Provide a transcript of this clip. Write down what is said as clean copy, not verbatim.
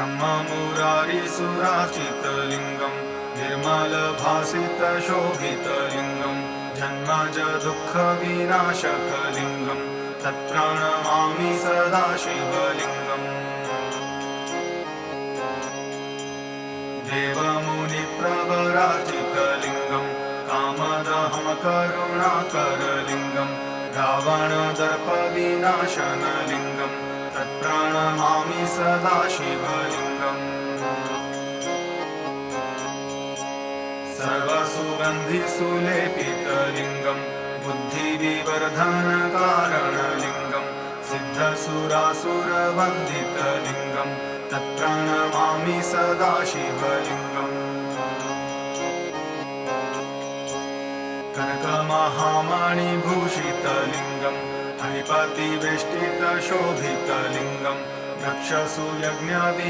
ब्रह्ममुरारिसुराचितलिङ्गं निर्मलभासितशोभितलिङ्गं जन्मज दुःखविनाशकलिङ्गं तत्प्रणमामि सदा शिवलिङ्गम्। देवमुनिप्रवराजितलिङ्गं कामदहं करुणाकरलिङ्गं रावणदर्पविनाशनलिङ्गं तत्प्रणमामि सदा शिवलिङ्गम्। सर्वसुगन्धिसुलेपितलिङ्गं बुद्धिविवर्धनकारणलिङ्गं सिद्धसुरासुरवन्दितलिङ्गं तत्प्रणमामि सदा शिवलिङ्गम्। कनकमहामणिभूषितलिङ्गं फणिपतिवेष्टितशोभितलिङ्गं रक्षसु यज्ञादि